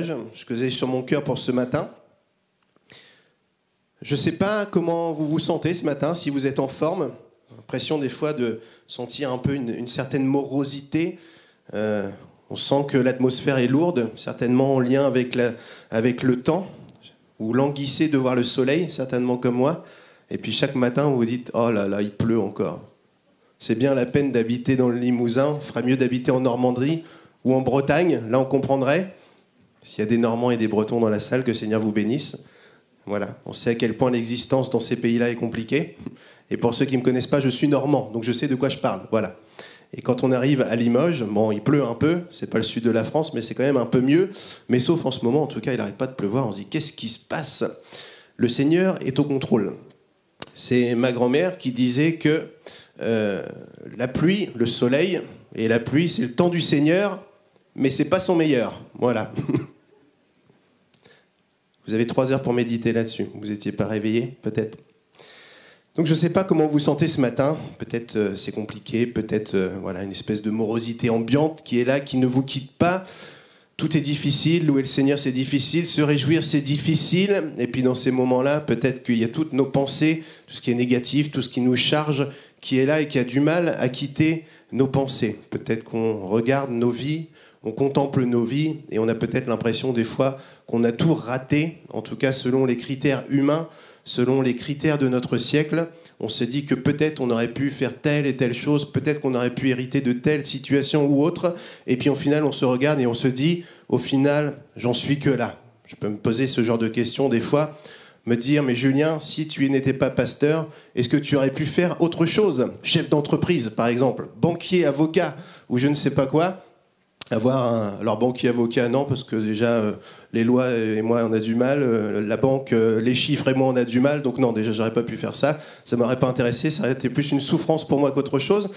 message que j'ai sur mon cœur pour ce matin. Je ne sais pas comment vous vous sentez ce matin, si vous êtes en forme. L'impression des fois de sentir un peu une certaine morosité. On sent que l'atmosphère est lourde, certainement en lien avec le temps. Vous languissez de voir le soleil, certainement comme moi. Et puis chaque matin, vous vous dites « Oh là là, il pleut encore ». C'est bien la peine d'habiter dans le Limousin. Il ferait mieux d'habiter en Normandie ou en Bretagne. Là, on comprendrait. S'il y a des Normands et des Bretons dans la salle, que le Seigneur vous bénisse. Voilà, on sait à quel point l'existence dans ces pays-là est compliquée. Et pour ceux qui ne me connaissent pas, je suis normand, donc je sais de quoi je parle. Voilà. Et quand on arrive à Limoges, bon, il pleut un peu, c'est pas le sud de la France, mais c'est quand même un peu mieux. Mais sauf en ce moment, en tout cas, il n'arrête pas de pleuvoir. On se dit, qu'est-ce qui se passe ? Le Seigneur est au contrôle. C'est ma grand-mère qui disait que la pluie, le soleil, et la pluie, c'est le temps du Seigneur, mais c'est pas son meilleur. Voilà. Vous avez 3 heures pour méditer là-dessus. Vous n'étiez pas réveillé, peut-être. Donc je ne sais pas comment vous vous sentez ce matin. Peut-être c'est compliqué, peut-être voilà, une espèce de morosité ambiante qui est là, qui ne vous quitte pas. Tout est difficile, louer le Seigneur c'est difficile, se réjouir c'est difficile. Et puis dans ces moments-là, peut-être qu'il y a toutes nos pensées, tout ce qui est négatif, tout ce qui nous charge, qui est là et qui a du mal à quitter nos pensées. Peut-être qu'on regarde nos vies, on contemple nos vies et on a peut-être l'impression des fois qu'on a tout raté, en tout cas selon les critères humains, selon les critères de notre siècle. On se dit que peut-être on aurait pu faire telle et telle chose, peut-être qu'on aurait pu hériter de telle situation ou autre, et puis au final on se regarde et on se dit, au final, j'en suis que là. Je peux me poser ce genre de questions des fois, me dire, mais Julien, si tu n'étais pas pasteur, est-ce que tu aurais pu faire autre chose ? Chef d'entreprise, par exemple, banquier, avocat, ou je ne sais pas quoi. Alors banquier, avocat, non, parce que déjà les lois et moi on a du mal, la banque, les chiffres et moi on a du mal, donc non, déjà j'aurais pas pu faire ça, ça m'aurait pas intéressé, ça aurait été plus une souffrance pour moi qu'autre chose,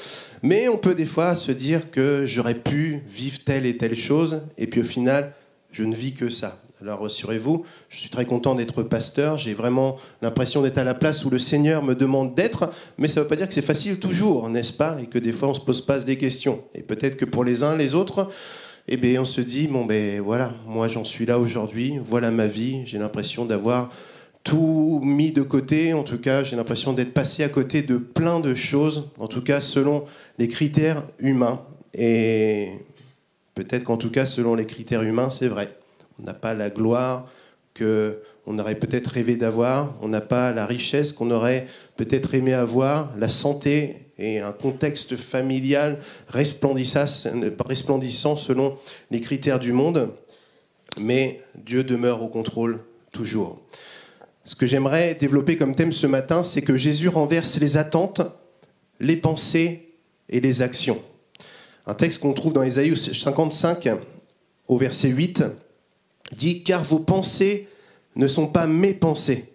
mais on peut des fois se dire que j'aurais pu vivre telle et telle chose, et puis au final, je ne vis que ça. Alors rassurez-vous, je suis très content d'être pasteur, j'ai vraiment l'impression d'être à la place où le Seigneur me demande d'être, mais ça ne veut pas dire que c'est facile toujours, n'est-ce pas ? Et que des fois on ne se pose pas des questions. Et peut-être que pour les uns, les autres, eh bien, on se dit, bon ben voilà, moi j'en suis là aujourd'hui, voilà ma vie, j'ai l'impression d'avoir tout mis de côté, en tout cas j'ai l'impression d'être passé à côté de plein de choses, en tout cas selon les critères humains. Et peut-être qu'en tout cas selon les critères humains, c'est vrai. On n'a pas la gloire qu'on aurait peut-être rêvé d'avoir, on n'a pas la richesse qu'on aurait peut-être aimé avoir, la santé et un contexte familial resplendissant selon les critères du monde, mais Dieu demeure au contrôle toujours. Ce que j'aimerais développer comme thème ce matin, c'est que Jésus renverse les attentes, les pensées et les actions. Un texte qu'on trouve dans Ésaïe 55, au verset 8, dit « Car vos pensées ne sont pas mes pensées,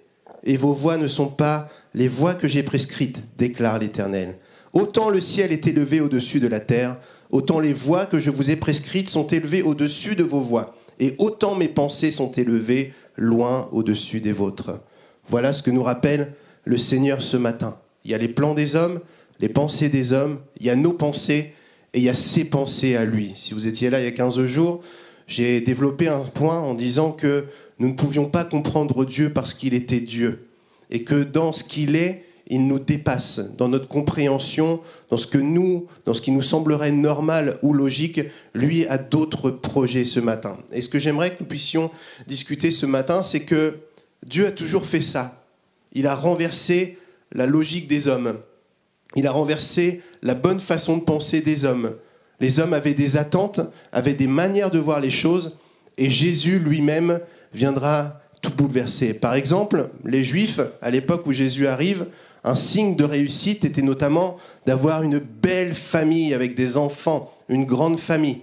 et vos voies ne sont pas les voies que j'ai prescrites, déclare l'Éternel. Autant le ciel est élevé au-dessus de la terre, autant les voies que je vous ai prescrites sont élevées au-dessus de vos voies, et autant mes pensées sont élevées loin au-dessus des vôtres. » Voilà ce que nous rappelle le Seigneur ce matin. Il y a les plans des hommes, les pensées des hommes, il y a nos pensées, et il y a ses pensées à lui. Si vous étiez là il y a 15 jours, j'ai développé un point en disant que nous ne pouvions pas comprendre Dieu parce qu'il était Dieu. Et que dans ce qu'il est, il nous dépasse. Dans notre compréhension, dans ce qui nous semblerait normal ou logique, lui a d'autres projets ce matin. Et ce que j'aimerais que nous puissions discuter ce matin, c'est que Dieu a toujours fait ça. Il a renversé la logique des hommes. Il a renversé la bonne façon de penser des hommes. Les hommes avaient des attentes, avaient des manières de voir les choses, et Jésus lui-même viendra tout bouleverser. Par exemple, les Juifs, à l'époque où Jésus arrive, un signe de réussite était notamment d'avoir une belle famille avec des enfants, une grande famille.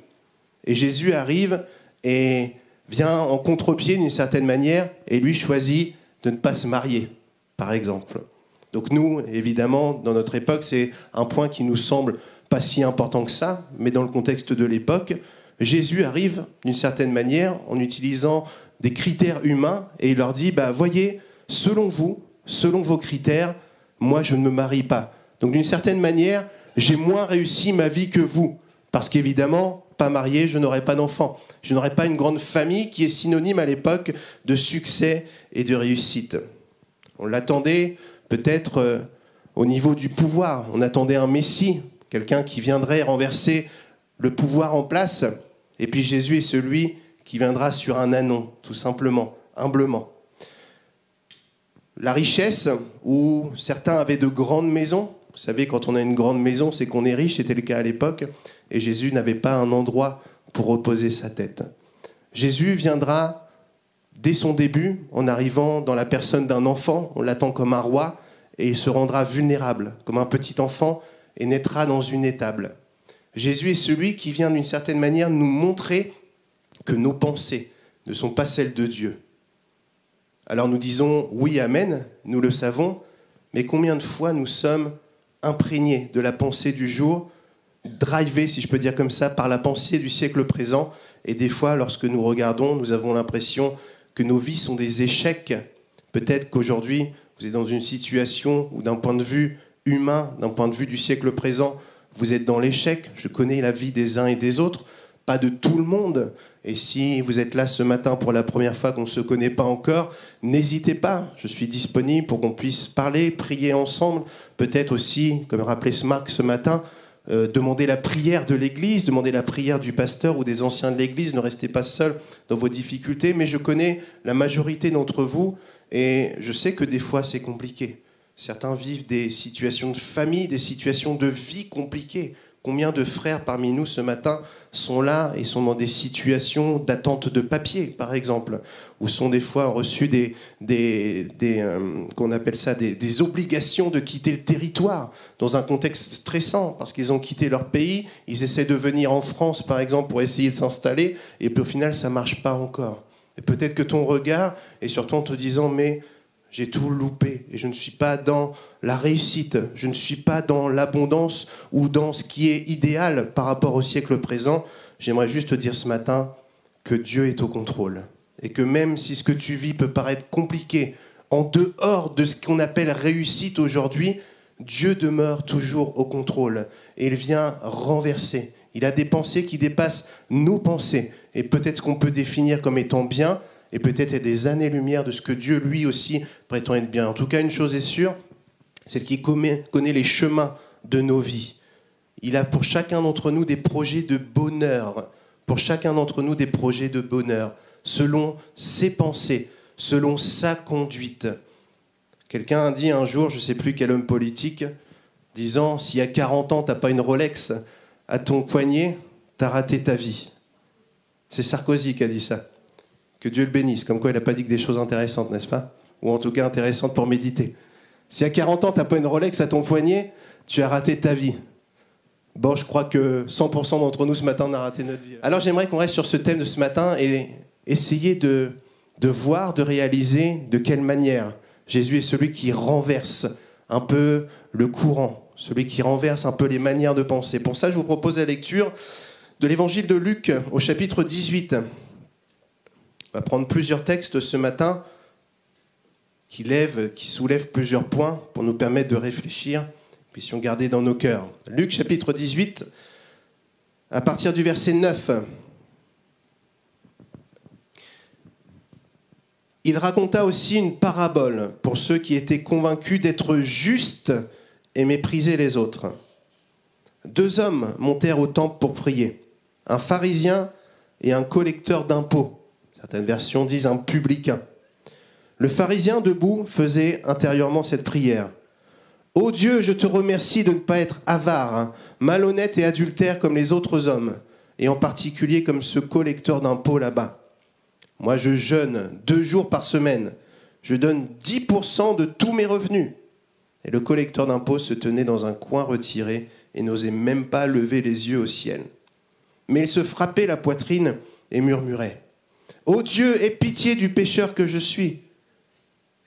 Et Jésus arrive et vient en contre-pied d'une certaine manière, et lui choisit de ne pas se marier, par exemple. Donc nous, évidemment, dans notre époque, c'est un point qui nous semble pas si important que ça, mais dans le contexte de l'époque, Jésus arrive d'une certaine manière en utilisant des critères humains et il leur dit, voyez, selon vous, selon vos critères, moi je ne me marie pas. Donc d'une certaine manière, j'ai moins réussi ma vie que vous, parce qu'évidemment, pas marié, je n'aurai pas d'enfant. Je n'aurai pas une grande famille qui est synonyme à l'époque de succès et de réussite. On l'attendait peut-être au niveau du pouvoir. On attendait un Messie, quelqu'un qui viendrait renverser le pouvoir en place. Et puis Jésus est celui qui viendra sur un ânon, tout simplement, humblement. La richesse, où certains avaient de grandes maisons. Vous savez, quand on a une grande maison, c'est qu'on est riche, c'était le cas à l'époque. Et Jésus n'avait pas un endroit pour reposer sa tête. Jésus viendra dès son début, en arrivant dans la personne d'un enfant, on l'attend comme un roi, et il se rendra vulnérable, comme un petit enfant, et naîtra dans une étable. Jésus est celui qui vient d'une certaine manière nous montrer que nos pensées ne sont pas celles de Dieu. Alors nous disons oui, amen, nous le savons, mais combien de fois nous sommes imprégnés de la pensée du jour, drivés, si je peux dire comme ça, par la pensée du siècle présent, et des fois, lorsque nous regardons, nous avons l'impression que nos vies sont des échecs. Peut-être qu'aujourd'hui, vous êtes dans une situation où d'un point de vue humain, d'un point de vue du siècle présent, vous êtes dans l'échec. Je connais la vie des uns et des autres, pas de tout le monde. Et si vous êtes là ce matin pour la première fois qu'on ne se connaît pas encore, n'hésitez pas. Je suis disponible pour qu'on puisse parler, prier ensemble. Peut-être aussi, comme rappelait Marc ce matin, demander la prière de l'Église, demander la prière du pasteur ou des anciens de l'Église. Ne restez pas seuls dans vos difficultés. Mais je connais la majorité d'entre vous et je sais que des fois c'est compliqué. Certains vivent des situations de famille, des situations de vie compliquées. Combien de frères parmi nous ce matin sont là et sont dans des situations d'attente de papier, par exemple, ou sont des fois reçus qu'on appelle ça des obligations de quitter le territoire dans un contexte stressant parce qu'ils ont quitté leur pays, ils essaient de venir en France, par exemple, pour essayer de s'installer, et puis au final, ça marche pas encore. Et peut-être que ton regard est surtout en te disant, mais j'ai tout loupé et je ne suis pas dans la réussite, je ne suis pas dans l'abondance ou dans ce qui est idéal par rapport au siècle présent. J'aimerais juste te dire ce matin que Dieu est au contrôle et que même si ce que tu vis peut paraître compliqué, en dehors de ce qu'on appelle réussite aujourd'hui, Dieu demeure toujours au contrôle et il vient renverser. Il a des pensées qui dépassent nos pensées et peut-être ce qu'on peut définir comme étant bien, et peut-être à des années-lumière de ce que Dieu, lui aussi, prétend être bien. En tout cas, une chose est sûre, c'est qu'il connaît les chemins de nos vies. Il a pour chacun d'entre nous des projets de bonheur, pour chacun d'entre nous des projets de bonheur, selon ses pensées, selon sa conduite. Quelqu'un a dit un jour, je ne sais plus quel homme politique, disant « Si à 40 ans, tu n'as pas une Rolex à ton poignet, tu as raté ta vie ». C'est Sarkozy qui a dit ça. Que Dieu le bénisse, comme quoi il n'a pas dit que des choses intéressantes, n'est-ce pas? Ou en tout cas intéressantes pour méditer. Si à 40 ans, tu n'as pas une Rolex à ton poignet, tu as raté ta vie. Bon, je crois que 100% d'entre nous ce matin, on a raté notre vie. Alors j'aimerais qu'on reste sur ce thème de ce matin et essayer de voir, de réaliser de quelle manière Jésus est celui qui renverse un peu le courant, celui qui renverse un peu les manières de penser. Pour ça, je vous propose la lecture de l'évangile de Luc au chapitre 18. On va prendre plusieurs textes ce matin qui soulèvent plusieurs points pour nous permettre de réfléchir, puissions garder dans nos cœurs. Luc chapitre 18, à partir du verset 9. Il raconta aussi une parabole pour ceux qui étaient convaincus d'être justes et méprisaient les autres. 2 hommes montèrent au temple pour prier, un pharisien et un collecteur d'impôts. Certaines versions disent un publicain. Le pharisien debout faisait intérieurement cette prière. « Ô Dieu, je te remercie de ne pas être avare, malhonnête et adultère comme les autres hommes, et en particulier comme ce collecteur d'impôts là-bas. Moi, je jeûne 2 jours par semaine. Je donne 10% de tous mes revenus. » Et le collecteur d'impôts se tenait dans un coin retiré et n'osait même pas lever les yeux au ciel. Mais il se frappait la poitrine et murmurait. « Ô Dieu, aie pitié du pécheur que je suis. »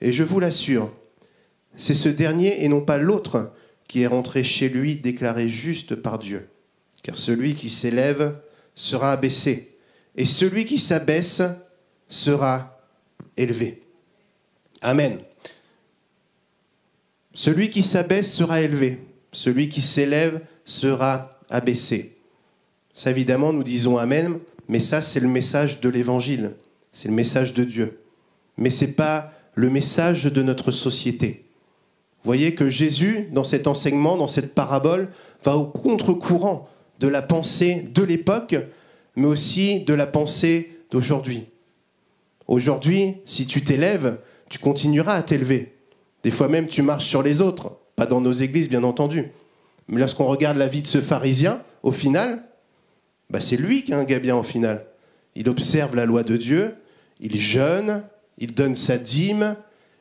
Et je vous l'assure, c'est ce dernier et non pas l'autre qui est rentré chez lui déclaré juste par Dieu. Car celui qui s'élève sera abaissé, et celui qui s'abaisse sera élevé. Amen. Celui qui s'abaisse sera élevé, celui qui s'élève sera abaissé. Ça, évidemment, nous disons Amen, mais ça, c'est le message de l'Évangile. C'est le message de Dieu. Mais ce n'est pas le message de notre société. Vous voyez que Jésus, dans cet enseignement, dans cette parabole, va au contre-courant de la pensée de l'époque, mais aussi de la pensée d'aujourd'hui. Aujourd'hui, si tu t'élèves, tu continueras à t'élever. Des fois même, tu marches sur les autres. Pas dans nos églises, bien entendu. Mais lorsqu'on regarde la vie de ce pharisien, au final, c'est lui qui est un gars bien au final. Il observe la loi de Dieu, il jeûne, il donne sa dîme,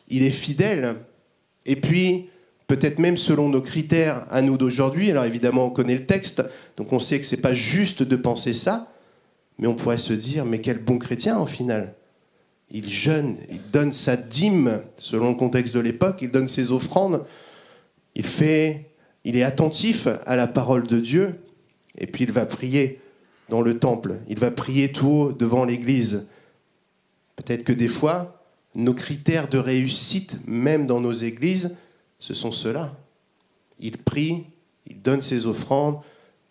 il est fidèle. Et puis, peut-être même selon nos critères à nous d'aujourd'hui, alors évidemment on connaît le texte, donc on sait que ce n'est pas juste de penser ça, mais on pourrait se dire, mais quel bon chrétien au final. Il jeûne, il donne sa dîme, selon le contexte de l'époque, il donne ses offrandes, il est attentif à la parole de Dieu, et puis il va prier dans le temple, il va prier tout haut devant l'église. Peut-être que des fois, nos critères de réussite, même dans nos églises, ce sont ceux-là. Il prie, il donne ses offrandes,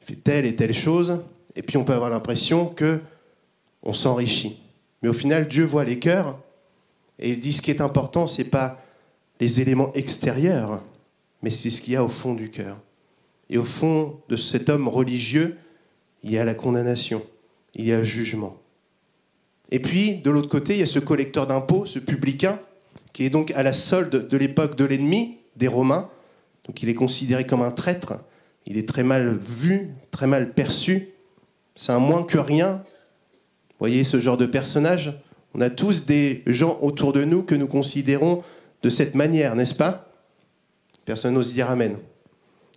il fait telle et telle chose, et puis on peut avoir l'impression qu'on s'enrichit. Mais au final, Dieu voit les cœurs, et il dit ce qui est important, ce n'est pas les éléments extérieurs, mais c'est ce qu'il y a au fond du cœur. Et au fond de cet homme religieux, il y a la condamnation, il y a le jugement. Et puis, de l'autre côté, il y a ce collecteur d'impôts, ce publicain, qui est donc à la solde de l'époque de l'ennemi, des Romains. Donc il est considéré comme un traître, il est très mal vu, très mal perçu. C'est un moins que rien. Vous voyez ce genre de personnage ? On a tous des gens autour de nous que nous considérons de cette manière, n'est-ce pas ? Personne n'ose dire Amen.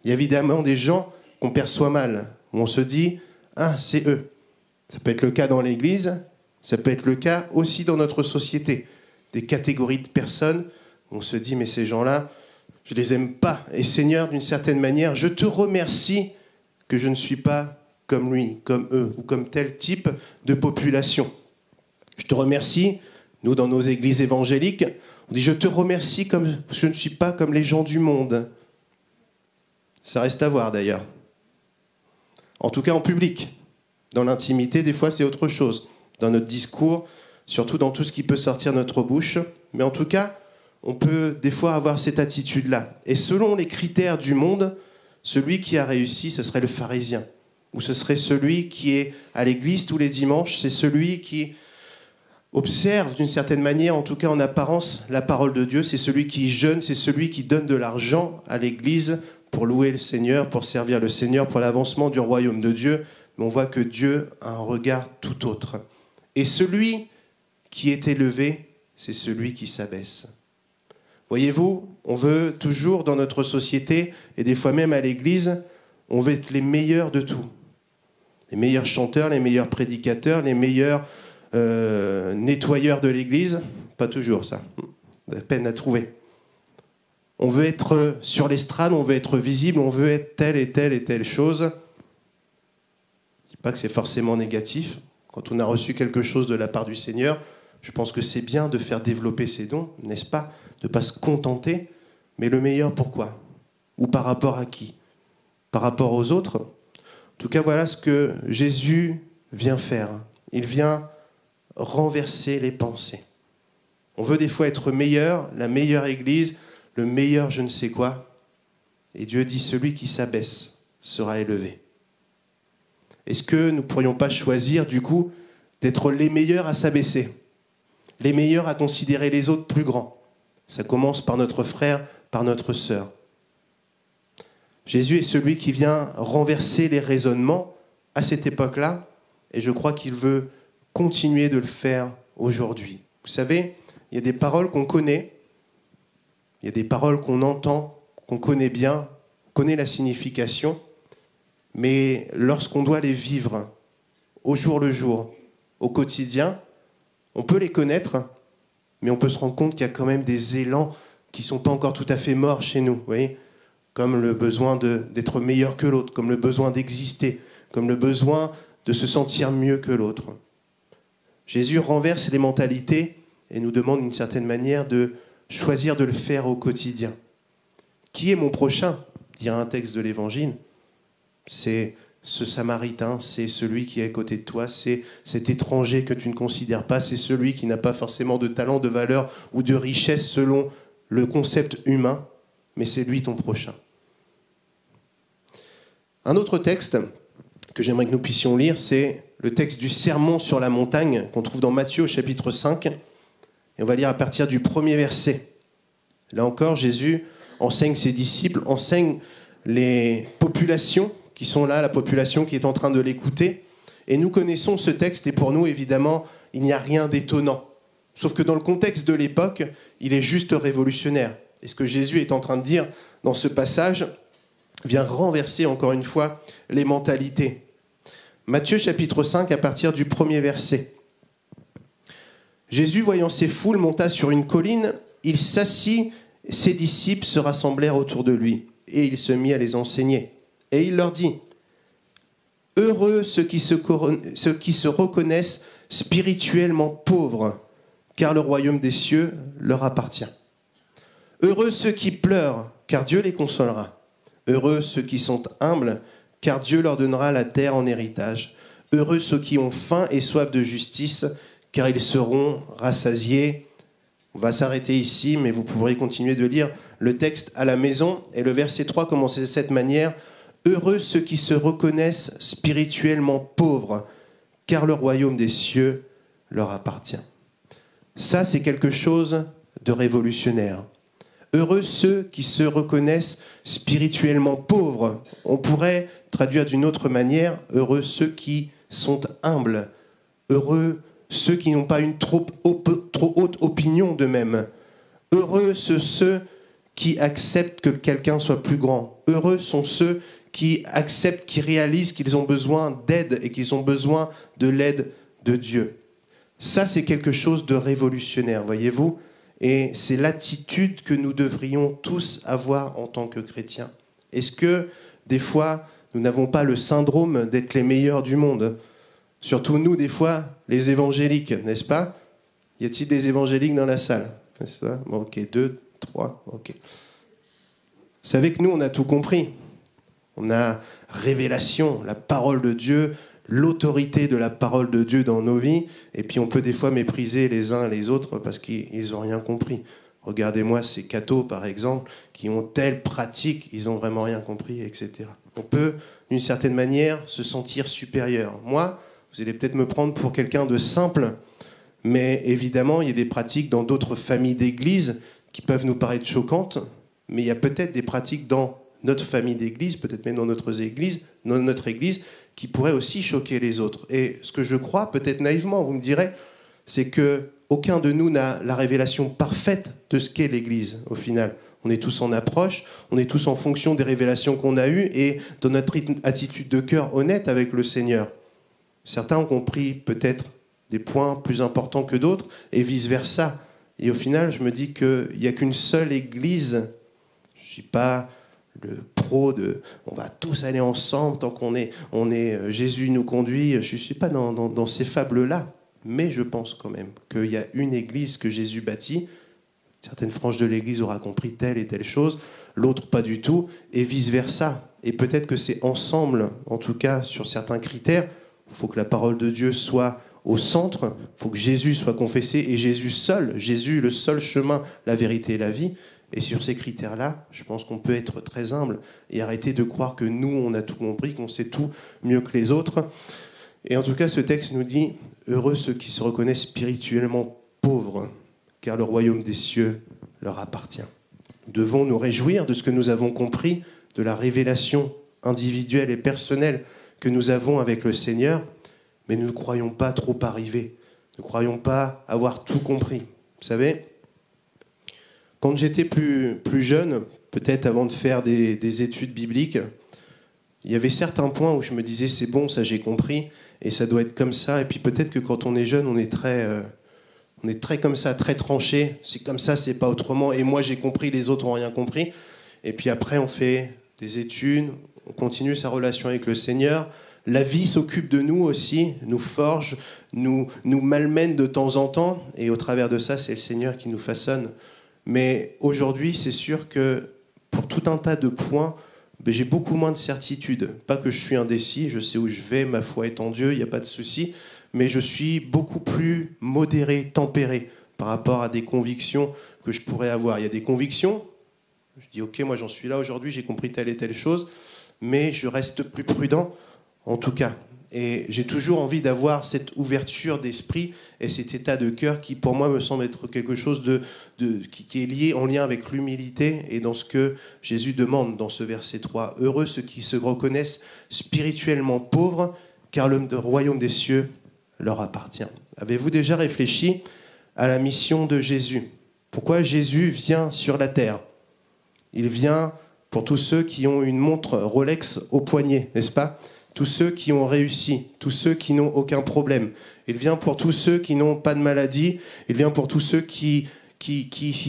Il y a évidemment des gens qu'on perçoit mal, où on se dit « Ah, c'est eux ». Ça peut être le cas dans l'Église, ça peut être le cas aussi dans notre société. Des catégories de personnes où on se dit « Mais ces gens-là, je ne les aime pas. Et Seigneur, d'une certaine manière, je te remercie que je ne suis pas comme lui, comme eux, ou comme tel type de population. Je te remercie, nous dans nos églises évangéliques, on dit je te remercie comme je ne suis pas comme les gens du monde. Ça reste à voir d'ailleurs. En tout cas en public. Dans l'intimité, des fois c'est autre chose. Dans notre discours, surtout dans tout ce qui peut sortir de notre bouche. Mais en tout cas, on peut des fois avoir cette attitude-là. Et selon les critères du monde, celui qui a réussi, ce serait le pharisien. Ou ce serait celui qui est à l'église tous les dimanches, c'est celui qui observe d'une certaine manière, en tout cas en apparence, la parole de Dieu, c'est celui qui jeûne, c'est celui qui donne de l'argent à l'église pour louer le Seigneur, pour servir le Seigneur, pour l'avancement du royaume de Dieu. Mais on voit que Dieu a un regard tout autre. Et celui qui est élevé, c'est celui qui s'abaisse. Voyez-vous, on veut toujours dans notre société, et des fois même à l'église, on veut être les meilleurs de tout. Les meilleurs chanteurs, les meilleurs prédicateurs, les meilleurs nettoyeurs de l'église. Pas toujours ça, de peine à trouver. On veut être sur l'estrade, on veut être visible, on veut être telle et telle et telle chose. Je ne dis pas que c'est forcément négatif. Quand on a reçu quelque chose de la part du Seigneur, je pense que c'est bien de faire développer ses dons, n'est-ce pas ? De ne pas se contenter, mais le meilleur pourquoi ? Ou par rapport à qui ? Par rapport aux autres ? En tout cas, voilà ce que Jésus vient faire. Il vient renverser les pensées. On veut des fois être meilleur, la meilleure église, le meilleur je ne sais quoi. Et Dieu dit, celui qui s'abaisse sera élevé. Est-ce que nous ne pourrions pas choisir, du coup, d'être les meilleurs à s'abaisser ? Les meilleurs à considérer les autres plus grands. Ça commence par notre frère, par notre sœur. Jésus est celui qui vient renverser les raisonnements à cette époque-là, et je crois qu'il veut continuer de le faire aujourd'hui. Vous savez, il y a des paroles qu'on connaît, il y a des paroles qu'on entend, qu'on connaît bien, on connaît la signification, mais lorsqu'on doit les vivre au jour le jour, au quotidien, on peut les connaître, mais on peut se rendre compte qu'il y a quand même des élans qui ne sont pas encore tout à fait morts chez nous, vous voyez ? Comme le besoin d'être meilleur que l'autre, comme le besoin d'exister, comme le besoin de se sentir mieux que l'autre. Jésus renverse les mentalités et nous demande d'une certaine manière de choisir de le faire au quotidien. Qui est mon prochain ? Dira un texte de l'Évangile. C'est ce Samaritain, c'est celui qui est à côté de toi, c'est cet étranger que tu ne considères pas, c'est celui qui n'a pas forcément de talent, de valeur ou de richesse selon le concept humain, mais c'est lui ton prochain. Un autre texte que j'aimerais que nous puissions lire, c'est le texte du Sermon sur la montagne qu'on trouve dans Matthieu au chapitre 5. Et on va lire à partir du premier verset. Là encore, Jésus enseigne ses disciples, enseigne les populations qui sont là, la population qui est en train de l'écouter. Et nous connaissons ce texte, et pour nous, évidemment, il n'y a rien d'étonnant. Sauf que dans le contexte de l'époque, il est juste révolutionnaire. Et ce que Jésus est en train de dire dans ce passage vient renverser encore une fois les mentalités. Matthieu chapitre 5, à partir du premier verset. Jésus, voyant ces foules, monta sur une colline, il s'assit, ses disciples se rassemblèrent autour de lui, et il se mit à les enseigner. Et il leur dit, « Heureux ceux qui se reconnaissent spirituellement pauvres, car le royaume des cieux leur appartient. Heureux ceux qui pleurent, car Dieu les consolera. Heureux ceux qui sont humbles, car Dieu leur donnera la terre en héritage. Heureux ceux qui ont faim et soif de justice, car ils seront rassasiés. » On va s'arrêter ici, mais vous pourrez continuer de lire le texte à la maison. Et le verset 3 commence de cette manière. Heureux ceux qui se reconnaissent spirituellement pauvres, car le royaume des cieux leur appartient. Ça, c'est quelque chose de révolutionnaire. Heureux ceux qui se reconnaissent spirituellement pauvres. On pourrait traduire d'une autre manière, heureux ceux qui sont humbles. Heureux ceux qui n'ont pas une trop haute opinion d'eux-mêmes. Heureux ceux qui acceptent que quelqu'un soit plus grand. Heureux sont ceux qui acceptent, qui réalisent qu'ils ont besoin d'aide et qu'ils ont besoin de l'aide de Dieu. Ça, c'est quelque chose de révolutionnaire, voyez-vous ? Et c'est l'attitude que nous devrions tous avoir en tant que chrétiens. Est-ce que, des fois, nous n'avons pas le syndrome d'être les meilleurs du monde ? Surtout nous, des fois, les évangéliques, n'est-ce pas ? Y a-t-il des évangéliques dans la salle ? N'est-ce pas ? Bon, ok, 2, 3, ok. Vous savez que nous, on a tout compris. On a révélation, la parole de Dieu, l'autorité de la parole de Dieu dans nos vies, et puis on peut des fois mépriser les uns les autres parce qu'ils n'ont rien compris. Regardez-moi ces cathos, par exemple, qui ont telle pratique, ils n'ont vraiment rien compris, etc. On peut, d'une certaine manière, se sentir supérieur. Moi, vous allez peut-être me prendre pour quelqu'un de simple, mais évidemment, il y a des pratiques dans d'autres familles d'église qui peuvent nous paraître choquantes, mais il y a peut-être des pratiques dans notre famille d'église, peut-être même dans notre église, qui pourraient aussi choquer les autres. Et ce que je crois, peut-être naïvement, vous me direz, c'est qu'aucun de nous n'a la révélation parfaite de ce qu'est l'église, au final. On est tous en approche, on est tous en fonction des révélations qu'on a eues et dans notre attitude de cœur honnête avec le Seigneur. Certains ont compris peut-être des points plus importants que d'autres et vice-versa. Et au final, je me dis qu'il n'y a qu'une seule église. Je ne suis pas le pro de on va tous aller ensemble tant qu'on est Jésus nous conduit. Je ne suis pas dans ces fables-là, mais je pense quand même qu'il y a une église que Jésus bâtit. Certaines franges de l'église aura compris telle et telle chose, l'autre pas du tout, et vice-versa. Et peut-être que c'est ensemble, en tout cas sur certains critères, il faut que la parole de Dieu soit au centre, il faut que Jésus soit confessé, et Jésus seul, Jésus le seul chemin, la vérité et la vie. Et sur ces critères-là, je pense qu'on peut être très humble et arrêter de croire que nous, on a tout compris, qu'on sait tout mieux que les autres. Et en tout cas, ce texte nous dit « Heureux ceux qui se reconnaissent spirituellement pauvres, car le royaume des cieux leur appartient. » Nous devons nous réjouir de ce que nous avons compris, de la révélation individuelle et personnelle que nous avons avec le Seigneur, mais nous ne croyons pas trop arriver. Nous ne croyons pas avoir tout compris. Vous savez, quand j'étais plus jeune, peut-être avant de faire des études bibliques, il y avait certains points où je me disais c'est bon, ça j'ai compris, et ça doit être comme ça. Et puis peut-être que quand on est jeune, on est très comme ça, très tranché. C'est comme ça, c'est pas autrement. Et moi j'ai compris, les autres n'ont rien compris. Et puis après on fait des études, on continue sa relation avec le Seigneur. La vie s'occupe de nous aussi, nous forge, nous malmène de temps en temps. Et au travers de ça, c'est le Seigneur qui nous façonne. Mais aujourd'hui, c'est sûr que pour tout un tas de points, ben, j'ai beaucoup moins de certitude. Pas que je suis indécis, je sais où je vais, ma foi est en Dieu, il n'y a pas de souci, mais je suis beaucoup plus modéré, tempéré par rapport à des convictions que je pourrais avoir. Il y a des convictions, je dis ok, moi j'en suis là aujourd'hui, j'ai compris telle et telle chose, mais je reste plus prudent en tout cas. Et j'ai toujours envie d'avoir cette ouverture d'esprit et cet état de cœur qui, pour moi, me semble être quelque chose qui est lié, en lien avec l'humilité et dans ce que Jésus demande dans ce verset 3. « Heureux ceux qui se reconnaissent spirituellement pauvres, car le royaume des cieux leur appartient. » Avez-vous déjà réfléchi à la mission de Jésus? Pourquoi Jésus vient sur la terre? Il vient pour tous ceux qui ont une montre Rolex au poignet, n'est-ce pas? Tous ceux qui ont réussi, tous ceux qui n'ont aucun problème. Il vient pour tous ceux qui n'ont pas de maladie. Il vient pour tous ceux qui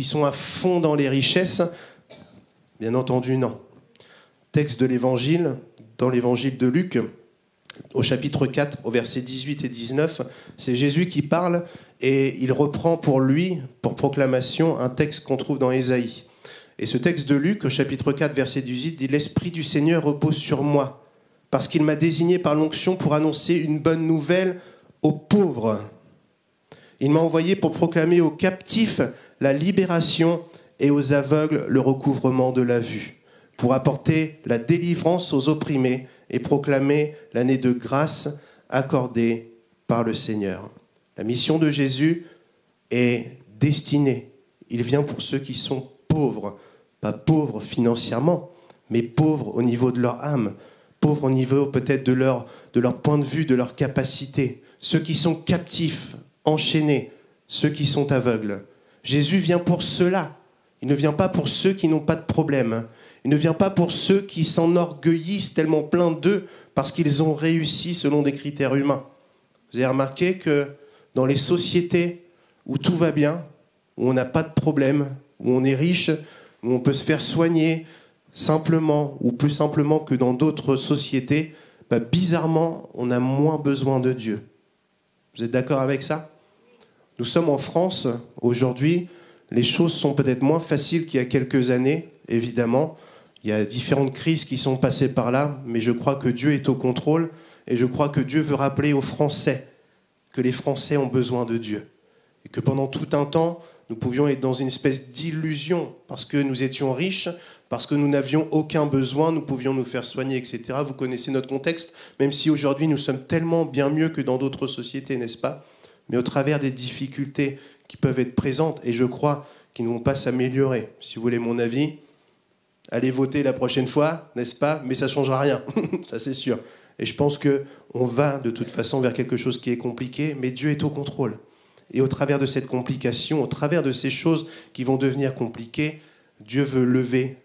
sont à fond dans les richesses. Bien entendu, non. Texte de l'Évangile, dans l'Évangile de Luc, au chapitre 4, au verset 18 et 19, c'est Jésus qui parle et il reprend pour lui, pour proclamation, un texte qu'on trouve dans Ésaïe. Et ce texte de Luc, au chapitre 4, verset 18, dit « L'Esprit du Seigneur repose sur moi, parce qu'il m'a désigné par l'onction pour annoncer une bonne nouvelle aux pauvres. Il m'a envoyé pour proclamer aux captifs la libération et aux aveugles le recouvrement de la vue, pour apporter la délivrance aux opprimés et proclamer l'année de grâce accordée par le Seigneur. » La mission de Jésus est destinée. Il vient pour ceux qui sont pauvres, pas pauvres financièrement, mais pauvres au niveau de leur âme, pauvres au niveau peut-être de leur point de vue, de leur capacité, ceux qui sont captifs, enchaînés, ceux qui sont aveugles. Jésus vient pour ceux-là. Il ne vient pas pour ceux qui n'ont pas de problème. Il ne vient pas pour ceux qui s'enorgueillissent tellement plein d'eux parce qu'ils ont réussi selon des critères humains. Vous avez remarqué que dans les sociétés où tout va bien, où on n'a pas de problème, où on est riche, où on peut se faire soigner, simplement ou plus simplement que dans d'autres sociétés, bizarrement, on a moins besoin de Dieu. Vous êtes d'accord avec ça? Nous sommes en France aujourd'hui, les choses sont peut-être moins faciles qu'il y a quelques années, évidemment. Il y a différentes crises qui sont passées par là, mais je crois que Dieu est au contrôle et je crois que Dieu veut rappeler aux Français que les Français ont besoin de Dieu. Et que pendant tout un temps, nous pouvions être dans une espèce d'illusion parce que nous étions riches, parce que nous n'avions aucun besoin, nous pouvions nous faire soigner, etc. Vous connaissez notre contexte, même si aujourd'hui nous sommes tellement bien mieux que dans d'autres sociétés, n'est-ce pas? Mais au travers des difficultés qui peuvent être présentes, et je crois qu'ils ne vont pas s'améliorer. Si vous voulez mon avis, allez voter la prochaine fois, n'est-ce pas? Mais ça ne changera rien, ça c'est sûr. Et je pense qu'on va de toute façon vers quelque chose qui est compliqué, mais Dieu est au contrôle. Et au travers de cette complication, au travers de ces choses qui vont devenir compliquées, Dieu veut lever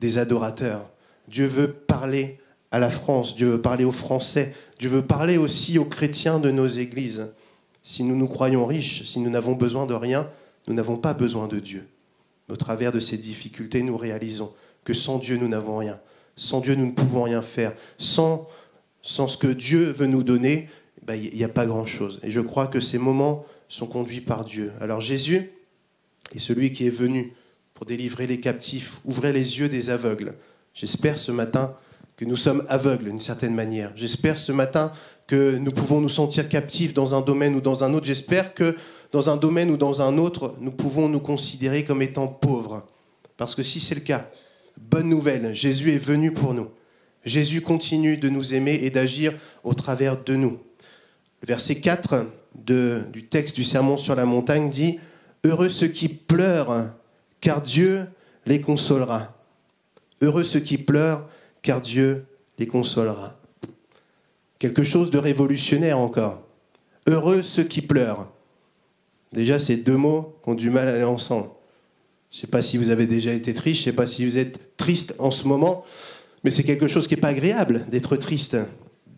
des adorateurs. Dieu veut parler à la France, Dieu veut parler aux Français, Dieu veut parler aussi aux chrétiens de nos églises. Si nous nous croyons riches, si nous n'avons besoin de rien, nous n'avons pas besoin de Dieu. Au travers de ces difficultés, nous réalisons que sans Dieu, nous n'avons rien. Sans Dieu, nous ne pouvons rien faire. Sans ce que Dieu veut nous donner, il n'y a pas grand-chose. Et je crois que ces moments sont conduits par Dieu. Alors Jésus est celui qui est venu pour délivrer les captifs, ouvrir les yeux des aveugles. J'espère ce matin que nous sommes aveugles d'une certaine manière. J'espère ce matin que nous pouvons nous sentir captifs dans un domaine ou dans un autre. J'espère que dans un domaine ou dans un autre, nous pouvons nous considérer comme étant pauvres. Parce que si c'est le cas, bonne nouvelle, Jésus est venu pour nous. Jésus continue de nous aimer et d'agir au travers de nous. Le verset 4 du texte du Sermon sur la montagne dit « Heureux ceux qui pleurent, car Dieu les consolera. » Heureux ceux qui pleurent, car Dieu les consolera. Quelque chose de révolutionnaire encore. Heureux ceux qui pleurent. Déjà, ces deux mots ont du mal à aller ensemble. Je ne sais pas si vous avez déjà été triste, je ne sais pas si vous êtes triste en ce moment, mais c'est quelque chose qui n'est pas agréable d'être triste,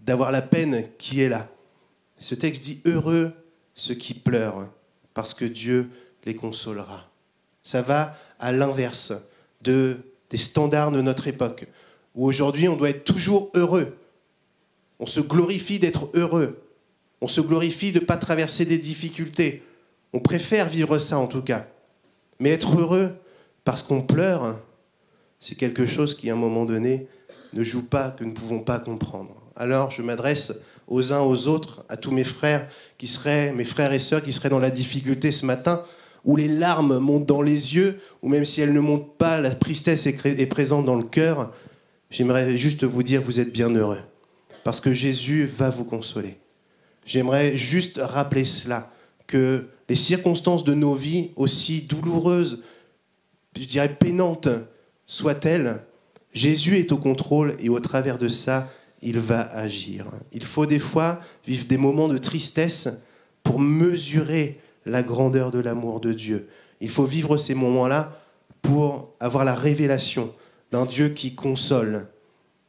d'avoir la peine qui est là. Ce texte dit « Heureux ceux qui pleurent, parce que Dieu les consolera. » Ça va à l'inverse des standards de notre époque, où aujourd'hui on doit être toujours heureux. On se glorifie d'être heureux. On se glorifie de ne pas traverser des difficultés. On préfère vivre ça en tout cas. Mais être heureux parce qu'on pleure, c'est quelque chose qui, à un moment donné, ne joue pas, que nous ne pouvons pas comprendre. Alors, je m'adresse aux uns, aux autres, à tous mes frères mes frères et sœurs qui seraient dans la difficulté ce matin, où les larmes montent dans les yeux, ou même si elles ne montent pas, la tristesse est présente dans le cœur. J'aimerais juste vous dire, vous êtes bien heureux, parce que Jésus va vous consoler. J'aimerais juste rappeler cela, que les circonstances de nos vies, aussi douloureuses, je dirais peinantes soient-elles, Jésus est au contrôle et au travers de ça, il va agir. Il faut des fois vivre des moments de tristesse pour mesurer la grandeur de l'amour de Dieu. Il faut vivre ces moments-là pour avoir la révélation d'un Dieu qui console,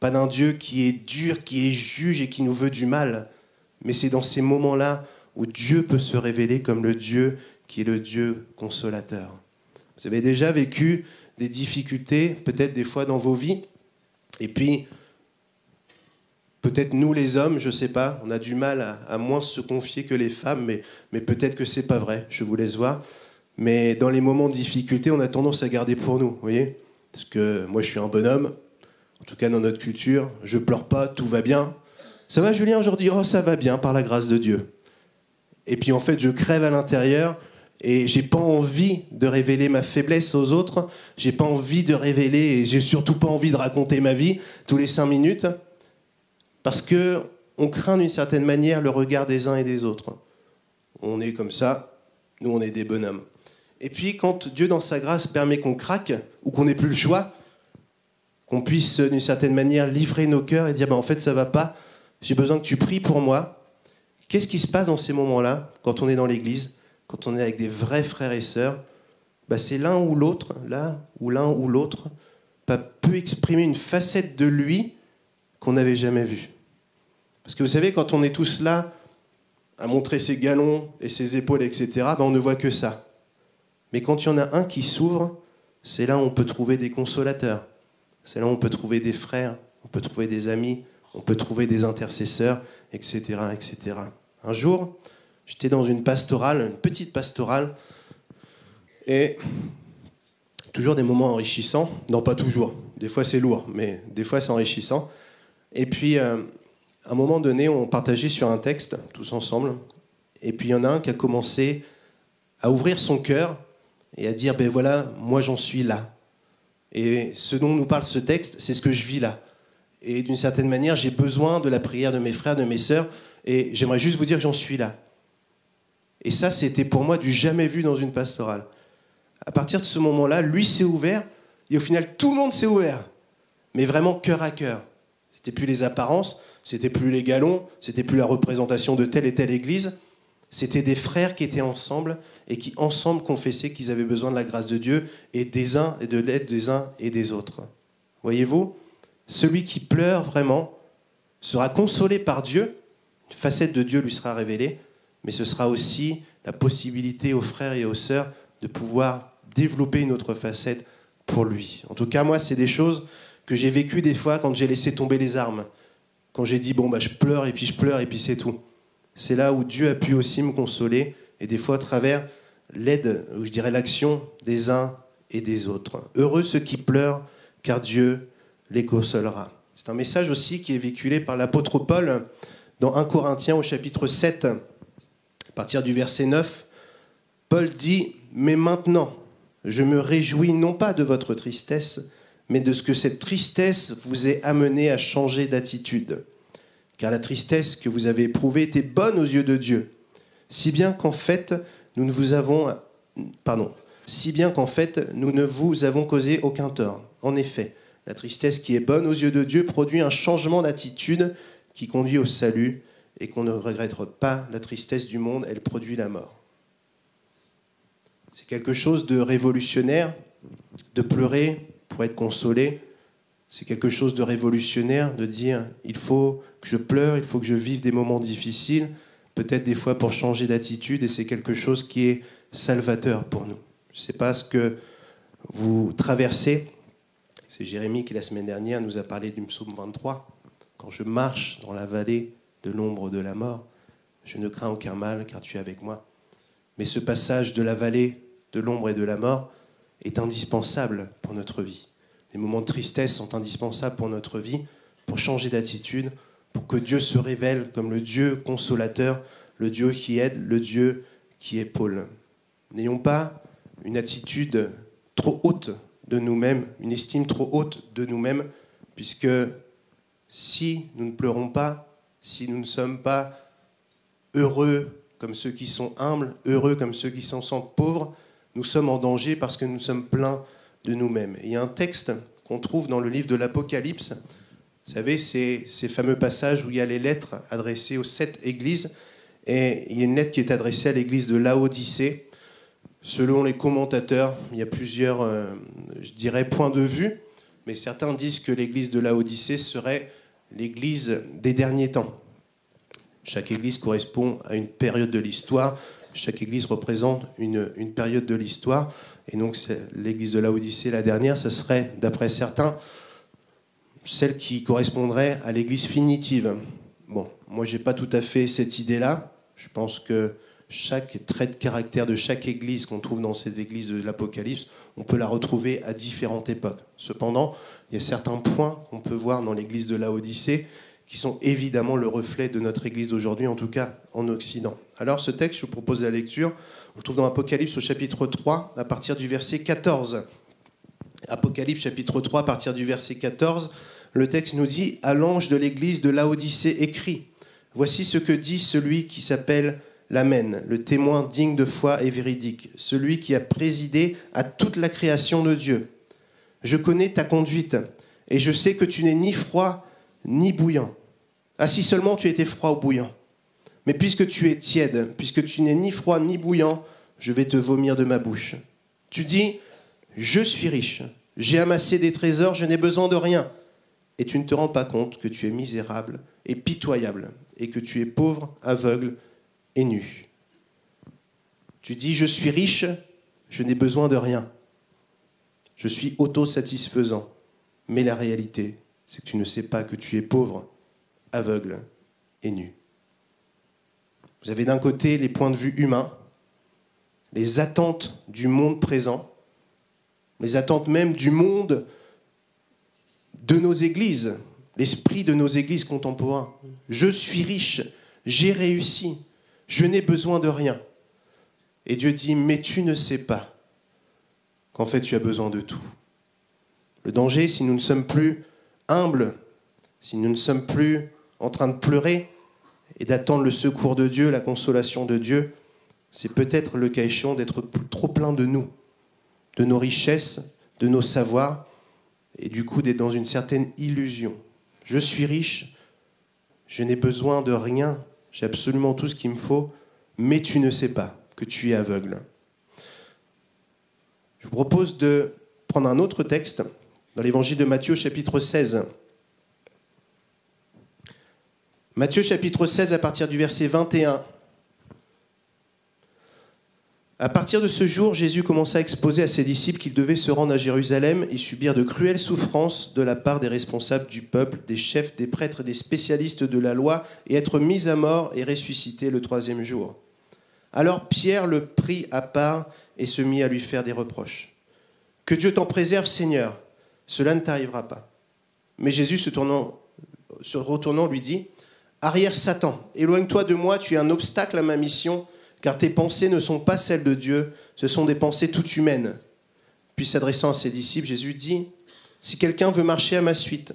pas d'un Dieu qui est dur, qui est juge et qui nous veut du mal, mais c'est dans ces moments-là où Dieu peut se révéler comme le Dieu qui est le Dieu consolateur. Vous avez déjà vécu des difficultés, peut-être des fois dans vos vies, et puis peut-être nous les hommes, je ne sais pas, on a du mal à moins se confier que les femmes, mais peut-être que ce n'est pas vrai, je vous laisse voir. Mais dans les moments de difficulté, on a tendance à garder pour nous, vous voyez ? Parce que moi je suis un bonhomme, en tout cas dans notre culture, je pleure pas, tout va bien. Ça va Julien aujourd'hui ? Oh ça va bien, par la grâce de Dieu. Et puis en fait je crève à l'intérieur, et j'ai pas envie de révéler ma faiblesse aux autres, j'ai pas envie de révéler, et j'ai surtout pas envie de raconter ma vie tous les 5 minutes, parce qu'on craint d'une certaine manière le regard des uns et des autres. On est comme ça, nous on est des bonhommes. Et puis quand Dieu dans sa grâce permet qu'on craque, ou qu'on n'ait plus le choix, qu'on puisse d'une certaine manière livrer nos cœurs et dire en fait ça va pas, j'ai besoin que tu pries pour moi. Qu'est-ce qui se passe dans ces moments-là, quand on est dans l'église, quand on est avec des vrais frères et sœurs ? C'est l'un ou l'autre, peut exprimer une facette de lui qu'on n'avait jamais vue. Parce que vous savez, quand on est tous là à montrer ses galons et ses épaules, etc., on ne voit que ça. Mais quand il y en a un qui s'ouvre, c'est là où on peut trouver des consolateurs. C'est là où on peut trouver des frères, on peut trouver des amis, on peut trouver des intercesseurs, etc., etc. Un jour, j'étais dans une pastorale, une petite pastorale, et toujours des moments enrichissants. Non, pas toujours. Des fois, c'est lourd, mais des fois, c'est enrichissant. Et puis, à un moment donné, on partageait sur un texte, tous ensemble, et puis il y en a un qui a commencé à ouvrir son cœur et à dire, voilà, moi, j'en suis là. Et ce dont nous parle ce texte, c'est ce que je vis là. Et d'une certaine manière, j'ai besoin de la prière de mes frères, de mes sœurs, et j'aimerais juste vous dire que j'en suis là. Et ça, c'était pour moi du jamais vu dans une pastorale. À partir de ce moment-là, lui s'est ouvert, et au final, tout le monde s'est ouvert. Mais vraiment cœur à cœur. C'était plus les apparences, c'était plus les galons, c'était plus la représentation de telle et telle église. C'était des frères qui étaient ensemble et qui ensemble confessaient qu'ils avaient besoin de la grâce de Dieu et des uns et de l'aide des uns et des autres. Voyez-vous, celui qui pleure vraiment sera consolé par Dieu, une facette de Dieu lui sera révélée, mais ce sera aussi la possibilité aux frères et aux sœurs de pouvoir développer une autre facette pour lui. En tout cas, moi, c'est des choses que j'ai vécues des fois quand j'ai laissé tomber les armes, quand j'ai dit, je pleure et puis c'est tout. C'est là où Dieu a pu aussi me consoler, et des fois à travers l'aide, ou je dirais l'action des uns et des autres. Heureux ceux qui pleurent, car Dieu les consolera. C'est un message aussi qui est véhiculé par l'apôtre Paul dans 1 Corinthiens au chapitre 7, à partir du verset 9. Paul dit « Mais maintenant, je me réjouis non pas de votre tristesse, mais de ce que cette tristesse vous ait amené à changer d'attitude. Car la tristesse que vous avez éprouvée était bonne aux yeux de Dieu, si bien qu'en fait, nous ne vous avons causé aucun tort. En effet, la tristesse qui est bonne aux yeux de Dieu produit un changement d'attitude qui conduit au salut, et qu'on ne regrette pas la tristesse du monde, elle produit la mort. » C'est quelque chose de révolutionnaire, de pleurer pour être consolé. C'est quelque chose de révolutionnaire de dire il faut que je pleure, il faut que je vive des moments difficiles, peut-être des fois pour changer d'attitude, et c'est quelque chose qui est salvateur pour nous. Je ne sais pas ce que vous traversez. C'est Jérémie qui, la semaine dernière, nous a parlé du psaume 23. Quand je marche dans la vallée de l'ombre de la mort, je ne crains aucun mal, car tu es avec moi. Mais ce passage de la vallée de l'ombre et de la mort est indispensable pour notre vie. Les moments de tristesse sont indispensables pour notre vie, pour changer d'attitude, pour que Dieu se révèle comme le Dieu consolateur, le Dieu qui aide, le Dieu qui épaule. N'ayons pas une attitude trop haute de nous-mêmes, une estime trop haute de nous-mêmes, puisque si nous ne pleurons pas, si nous ne sommes pas heureux comme ceux qui sont humbles, heureux comme ceux qui s'en sentent pauvres, nous sommes en danger parce que nous sommes pleins de nous-mêmes. Et il y a un texte qu'on trouve dans le livre de l'Apocalypse. Vous savez, ces fameux passages où il y a les lettres adressées aux 7 églises. Et il y a une lettre qui est adressée à l'église de Laodicée. Selon les commentateurs, il y a plusieurs, je dirais, points de vue. Mais certains disent que l'église de Laodicée serait l'église des derniers temps. Chaque église correspond à une période de l'histoire. Chaque église représente une période de l'histoire. Et donc, l'église de Laodicée, la dernière, ce serait, d'après certains, celle qui correspondrait à l'église finitive. Bon, moi, je n'ai pas tout à fait cette idée-là. Je pense que chaque trait de caractère de chaque église qu'on trouve dans cette église de l'Apocalypse, on peut la retrouver à différentes époques. Cependant, il y a certains points qu'on peut voir dans l'église de Laodicée qui sont évidemment le reflet de notre église d'aujourd'hui, en tout cas en Occident. Alors, ce texte, je vous propose la lecture. On le trouve dans Apocalypse au chapitre 3, à partir du verset 14. Apocalypse chapitre 3, à partir du verset 14, le texte nous dit « À l'ange de l'église de Laodicée écrit, voici ce que dit celui qui s'appelle l'Amen, le témoin digne de foi et véridique, celui qui a présidé à toute la création de Dieu. Je connais ta conduite, et je sais que tu n'es ni froid ni bouillant. Ah, si seulement tu étais froid ou bouillant. Mais puisque tu es tiède, puisque tu n'es ni froid ni bouillant, je vais te vomir de ma bouche. Tu dis, je suis riche, j'ai amassé des trésors, je n'ai besoin de rien. Et tu ne te rends pas compte que tu es misérable et pitoyable, et que tu es pauvre, aveugle et nu. Tu dis, je suis riche, je n'ai besoin de rien. Je suis autosatisfaisant. Mais la réalité, c'est que tu ne sais pas que tu es pauvre, aveugle et nu. Vous avez d'un côté les points de vue humains, les attentes du monde présent, les attentes même du monde de nos églises, l'esprit de nos églises contemporaines. Je suis riche, j'ai réussi, je n'ai besoin de rien. Et Dieu dit, mais tu ne sais pas qu'en fait tu as besoin de tout. Le danger, si nous ne sommes plus humbles, si nous ne sommes plus en train de pleurer et d'attendre le secours de Dieu, la consolation de Dieu, c'est peut-être le cas échéant d'être trop plein de nous, de nos richesses, de nos savoirs, et du coup d'être dans une certaine illusion. Je suis riche, je n'ai besoin de rien, j'ai absolument tout ce qu'il me faut, mais tu ne sais pas que tu es aveugle. Je vous propose de prendre un autre texte dans l'évangile de Matthieu, chapitre 16. Matthieu, chapitre 16, à partir du verset 21. À partir de ce jour, Jésus commença à exposer à ses disciples qu'ils devaient se rendre à Jérusalem et subir de cruelles souffrances de la part des responsables du peuple, des chefs, des prêtres et des spécialistes de la loi, et être mis à mort et ressuscité le 3e jour. Alors Pierre le prit à part et se mit à lui faire des reproches. « Que Dieu t'en préserve, Seigneur, cela ne t'arrivera pas. » Mais Jésus, se retournant, lui dit, « Arrière Satan, éloigne-toi de moi, tu es un obstacle à ma mission, car tes pensées ne sont pas celles de Dieu, ce sont des pensées toutes humaines. » Puis s'adressant à ses disciples, Jésus dit, « Si quelqu'un veut marcher à ma suite,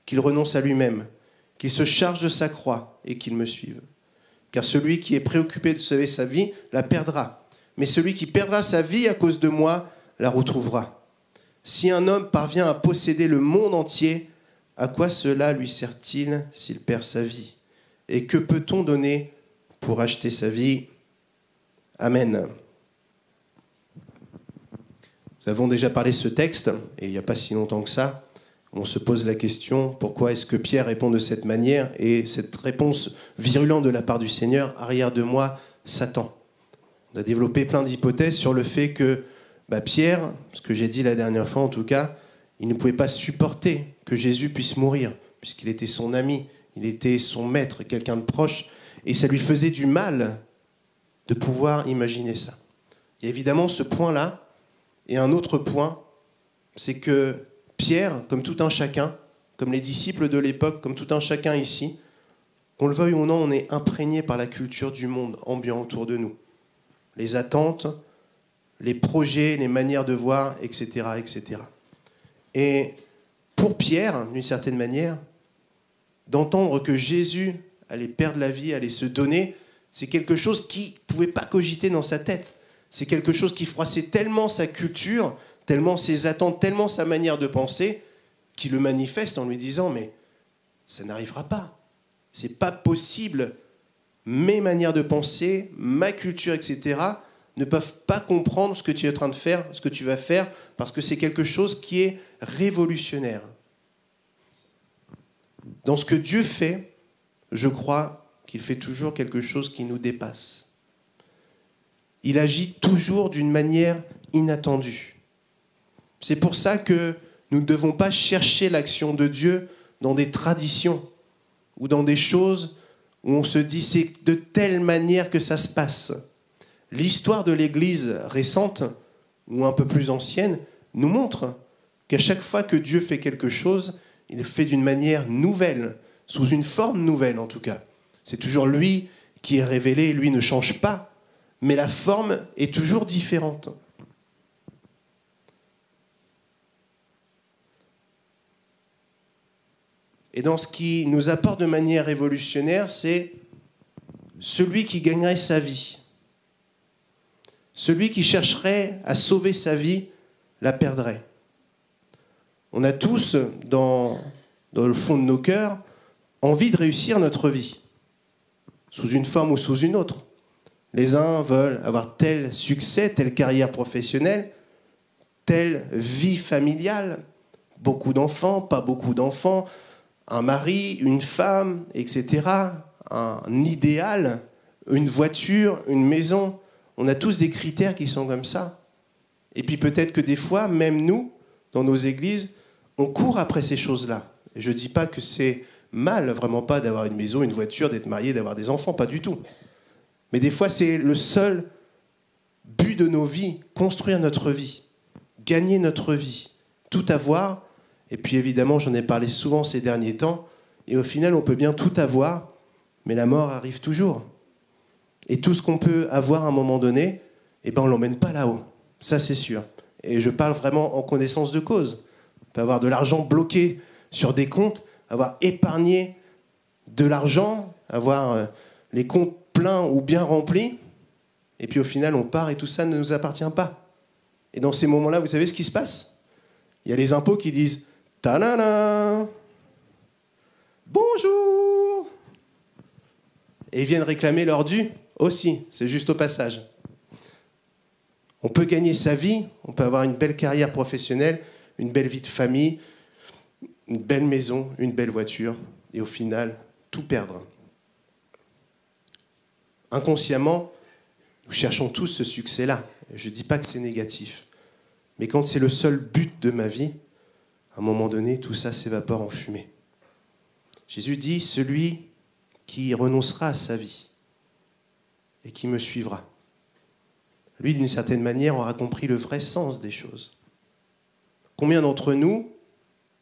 qu'il renonce à lui-même, qu'il se charge de sa croix et qu'il me suive. Car celui qui est préoccupé de sauver sa vie la perdra, mais celui qui perdra sa vie à cause de moi la retrouvera. Si un homme parvient à posséder le monde entier, à quoi cela lui sert-il s'il perd sa vie? Et que peut-on donner pour acheter sa vie? Amen. Nous avons déjà parlé de ce texte, et il n'y a pas si longtemps que ça. On se pose la question, pourquoi est-ce que Pierre répond de cette manière? Et cette réponse virulente de la part du Seigneur, arrière de moi, Satan. On a développé plein d'hypothèses sur le fait que Pierre, ce que j'ai dit la dernière fois en tout cas, il ne pouvait pas supporter que Jésus puisse mourir, puisqu'il était son ami, il était son maître, quelqu'un de proche, et ça lui faisait du mal de pouvoir imaginer ça. Il y a évidemment ce point-là, et un autre point, c'est que Pierre, comme tout un chacun, comme les disciples de l'époque, comme tout un chacun ici, qu'on le veuille ou non, on est imprégné par la culture du monde ambiant autour de nous. Les attentes, les projets, les manières de voir, etc., etc. Et pour Pierre, d'une certaine manière, d'entendre que Jésus allait perdre la vie, allait se donner, c'est quelque chose qu'il ne pouvait pas cogiter dans sa tête. C'est quelque chose qui froissait tellement sa culture, tellement ses attentes, tellement sa manière de penser, qu'il le manifeste en lui disant « mais ça n'arrivera pas, c'est pas possible, mes manières de penser, ma culture, etc., ne peuvent pas comprendre ce que tu es en train de faire, ce que tu vas faire, parce que c'est quelque chose qui est révolutionnaire. » Dans ce que Dieu fait, je crois qu'il fait toujours quelque chose qui nous dépasse. Il agit toujours d'une manière inattendue. C'est pour ça que nous ne devons pas chercher l'action de Dieu dans des traditions ou dans des choses où on se dit c'est de telle manière que ça se passe. L'histoire de l'Église récente ou un peu plus ancienne nous montre qu'à chaque fois que Dieu fait quelque chose, il le fait d'une manière nouvelle, sous une forme nouvelle en tout cas. C'est toujours lui qui est révélé, lui ne change pas, mais la forme est toujours différente. Et dans ce qui nous apporte de manière révolutionnaire, c'est celui qui gagnerait sa vie. Celui qui chercherait à sauver sa vie la perdrait. On a tous, dans le fond de nos cœurs, envie de réussir notre vie, sous une forme ou sous une autre. Les uns veulent avoir tel succès, telle carrière professionnelle, telle vie familiale, beaucoup d'enfants, pas beaucoup d'enfants, un mari, une femme, etc., un idéal, une voiture, une maison. On a tous des critères qui sont comme ça. Et puis peut-être que des fois, même nous, dans nos églises, on court après ces choses-là. Et je ne dis pas que c'est mal, vraiment pas, d'avoir une maison, une voiture, d'être marié, d'avoir des enfants, pas du tout. Mais des fois, c'est le seul but de nos vies, construire notre vie, gagner notre vie, tout avoir. Et puis évidemment, j'en ai parlé souvent ces derniers temps, et au final, on peut bien tout avoir, mais la mort arrive toujours. Et tout ce qu'on peut avoir à un moment donné, eh ben, on ne l'emmène pas là-haut. Ça, c'est sûr. Et je parle vraiment en connaissance de cause. On peut avoir de l'argent bloqué sur des comptes, avoir épargné de l'argent, avoir les comptes pleins ou bien remplis, et puis au final, on part et tout ça ne nous appartient pas. Et dans ces moments-là, vous savez ce qui se passe ? Il y a les impôts qui disent « Ta-da-da ! Bonjour !» Et ils viennent réclamer leur dû aussi, c'est juste au passage. On peut gagner sa vie, on peut avoir une belle carrière professionnelle, une belle vie de famille, une belle maison, une belle voiture, et au final, tout perdre. Inconsciemment, nous cherchons tous ce succès-là. Je ne dis pas que c'est négatif. Mais quand c'est le seul but de ma vie, à un moment donné, tout ça s'évapore en fumée. Jésus dit, celui qui renoncera à sa vie et qui me suivra. Lui, d'une certaine manière, aura compris le vrai sens des choses. Combien d'entre nous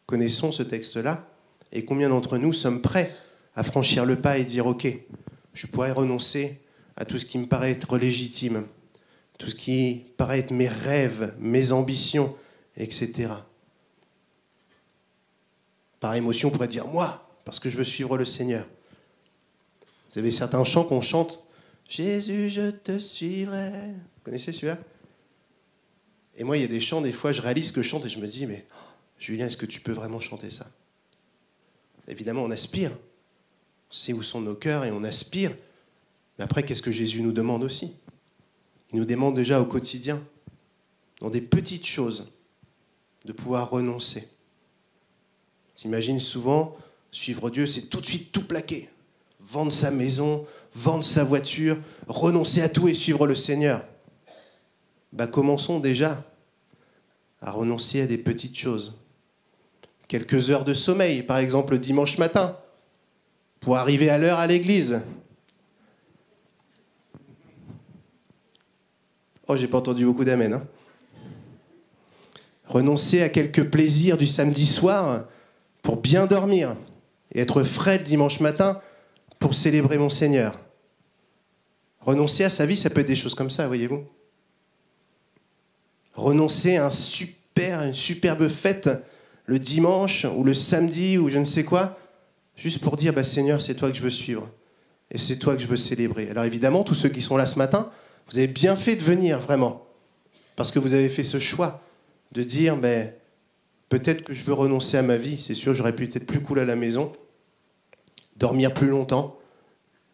connaissons ce texte-là et combien d'entre nous sommes prêts à franchir le pas et dire « Ok, je pourrais renoncer à tout ce qui me paraît être légitime, tout ce qui paraît être mes rêves, mes ambitions, etc. » Par émotion, on pourrait dire « Moi, parce que je veux suivre le Seigneur. » Vous avez certains chants qu'on chante « Jésus, je te suivrai ». Vous connaissez celui-là ? Et moi, il y a des chants, des fois, je réalise ce que je chante et je me dis « Mais Julien, est-ce que tu peux vraiment chanter ça ?» Évidemment, on aspire. On sait où sont nos cœurs et on aspire. Mais après, qu'est-ce que Jésus nous demande aussi ? Il nous demande déjà au quotidien, dans des petites choses, de pouvoir renoncer. J'imagine souvent, suivre Dieu, c'est tout de suite tout plaquer. Vendre sa maison, vendre sa voiture, renoncer à tout et suivre le Seigneur. Commençons déjà à renoncer à des petites choses. Quelques heures de sommeil, par exemple le dimanche matin, pour arriver à l'heure à l'église. Oh, j'ai pas entendu beaucoup d'amen. Renoncer à quelques plaisirs du samedi soir pour bien dormir et être frais le dimanche matin pour célébrer mon Seigneur. Renoncer à sa vie, ça peut être des choses comme ça, voyez-vous. Renoncer à une superbe fête le dimanche ou le samedi ou je ne sais quoi, juste pour dire, Seigneur, c'est toi que je veux suivre et c'est toi que je veux célébrer. Alors évidemment, tous ceux qui sont là ce matin, vous avez bien fait de venir, vraiment, parce que vous avez fait ce choix de dire, peut-être que je veux renoncer à ma vie, c'est sûr, j'aurais pu être plus cool à la maison, dormir plus longtemps,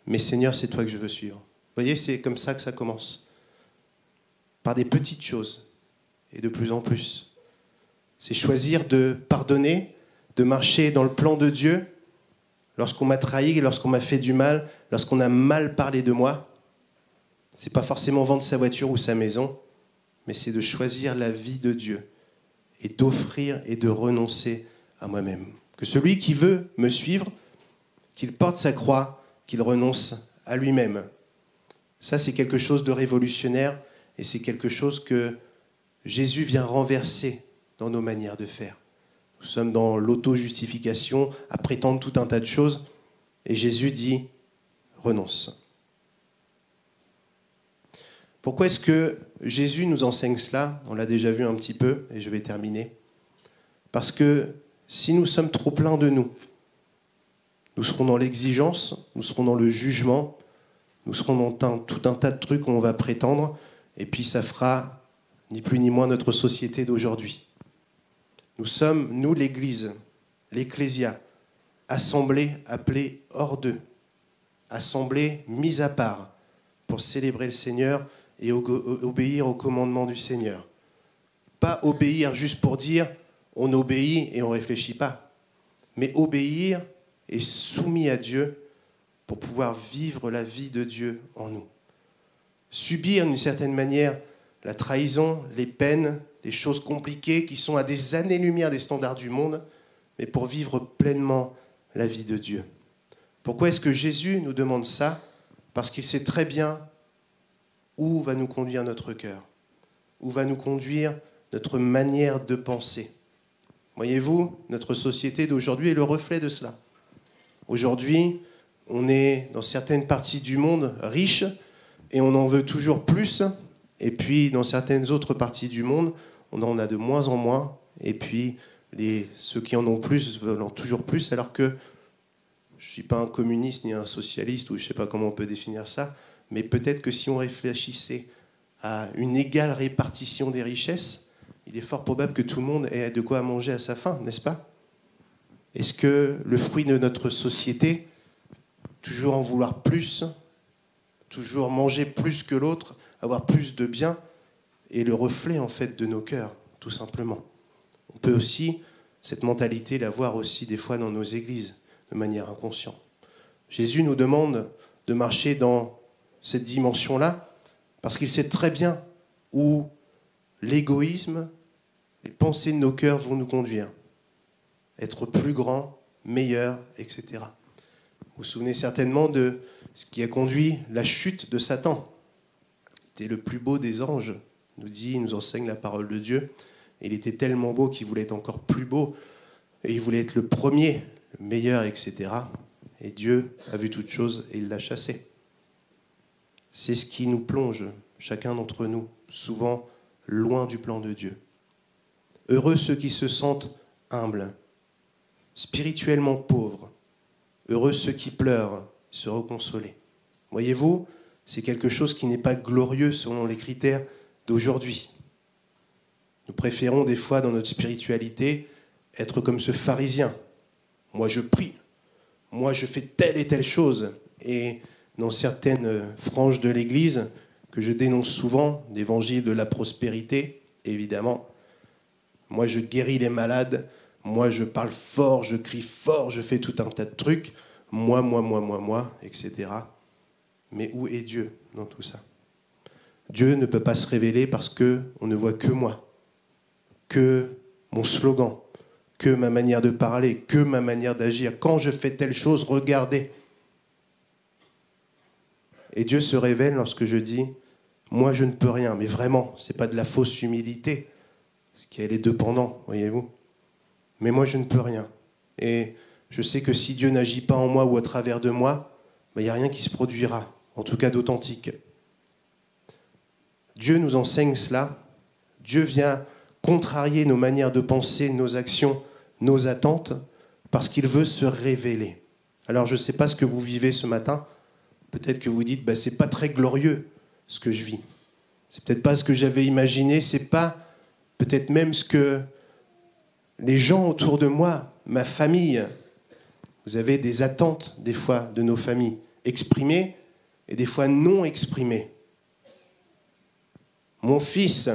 mais Seigneur, c'est toi que je veux suivre. Vous voyez, c'est comme ça que ça commence, par des petites choses, et de plus en plus. C'est choisir de pardonner, de marcher dans le plan de Dieu, lorsqu'on m'a trahi, lorsqu'on m'a fait du mal, lorsqu'on a mal parlé de moi. C'est pas forcément vendre sa voiture ou sa maison, mais c'est de choisir la vie de Dieu et d'offrir et de renoncer à moi-même. Que celui qui veut me suivre, qu'il porte sa croix, qu'il renonce à lui-même. Ça, c'est quelque chose de révolutionnaire et c'est quelque chose que Jésus vient renverser dans nos manières de faire. Nous sommes dans l'auto-justification, à prétendre tout un tas de choses, et Jésus dit « renonce ». Pourquoi est-ce que Jésus nous enseigne cela? On l'a déjà vu un petit peu, et je vais terminer. Parce que si nous sommes trop pleins de nous, nous serons dans l'exigence, nous serons dans le jugement, nous serons dans tout un tas de trucs où on va prétendre, et puis ça fera ni plus ni moins notre société d'aujourd'hui. Nous sommes, nous, l'Église, l'Ecclésia, assemblée, appelée hors d'eux, assemblée, mise à part, pour célébrer le Seigneur et obéir au commandement du Seigneur. Pas obéir juste pour dire on obéit et on ne réfléchit pas, mais obéir et soumis à Dieu pour pouvoir vivre la vie de Dieu en nous. Subir d'une certaine manière la trahison, les peines, les choses compliquées qui sont à des années-lumière des standards du monde, mais pour vivre pleinement la vie de Dieu. Pourquoi est-ce que Jésus nous demande ça? Parce qu'il sait très bien où va nous conduire notre cœur, où va nous conduire notre manière de penser. Voyez-vous, notre société d'aujourd'hui est le reflet de cela. Aujourd'hui, on est dans certaines parties du monde riches et on en veut toujours plus. Et puis, dans certaines autres parties du monde, on en a de moins en moins. Et puis, ceux qui en ont plus veulent en toujours plus, alors que je ne suis pas un communiste ni un socialiste, ou je ne sais pas comment on peut définir ça, mais peut-être que si on réfléchissait à une égale répartition des richesses, il est fort probable que tout le monde ait de quoi manger à sa faim, n'est-ce pas? Est-ce que le fruit de notre société, toujours en vouloir plus, toujours manger plus que l'autre, avoir plus de biens, est le reflet en fait de nos cœurs, tout simplement? On peut aussi, cette mentalité, la voir aussi des fois dans nos églises, de manière inconsciente. Jésus nous demande de marcher dans cette dimension-là, parce qu'il sait très bien où l'égoïsme, les pensées de nos cœurs vont nous conduire. Être plus grand, meilleur, etc. Vous vous souvenez certainement de ce qui a conduit la chute de Satan. Il était le plus beau des anges, nous enseigne la parole de Dieu. Et il était tellement beau qu'il voulait être encore plus beau, et il voulait être le premier, le meilleur, etc. Et Dieu a vu toutes choses et il l'a chassé. C'est ce qui nous plonge, chacun d'entre nous, souvent loin du plan de Dieu. Heureux ceux qui se sentent humbles, spirituellement pauvres. Heureux ceux qui pleurent, seront consolés. Voyez-vous, c'est quelque chose qui n'est pas glorieux selon les critères d'aujourd'hui. Nous préférons des fois dans notre spiritualité être comme ce pharisien. Moi je prie, moi je fais telle et telle chose. Et dans certaines franges de l'Église, que je dénonce souvent, l'évangile de la prospérité, évidemment, moi je guéris les malades, moi je parle fort, je crie fort, je fais tout un tas de trucs, moi, etc. Mais où est Dieu dans tout ça? Dieu ne peut pas se révéler parce qu'on ne voit que moi, que mon slogan, que ma manière de parler, que ma manière d'agir. Quand je fais telle chose, regardez. Et Dieu se révèle lorsque je dis « moi je ne peux rien », mais vraiment, ce n'est pas de la fausse humilité, Parce qu'elle est dépendante, voyez-vous. Mais moi, je ne peux rien. Et je sais que si Dieu n'agit pas en moi ou à travers de moi, il n'y a rien qui se produira, en tout cas d'authentique. Dieu nous enseigne cela. Dieu vient contrarier nos manières de penser, nos actions, nos attentes, parce qu'il veut se révéler. Alors je ne sais pas ce que vous vivez ce matin. Peut-être que vous dites, c'est pas très glorieux ce que je vis. C'est peut-être pas ce que j'avais imaginé, c'est pas peut-être même ce que les gens autour de moi, ma famille, vous avez des attentes des fois de nos familles, exprimées et des fois non exprimées. Mon fils,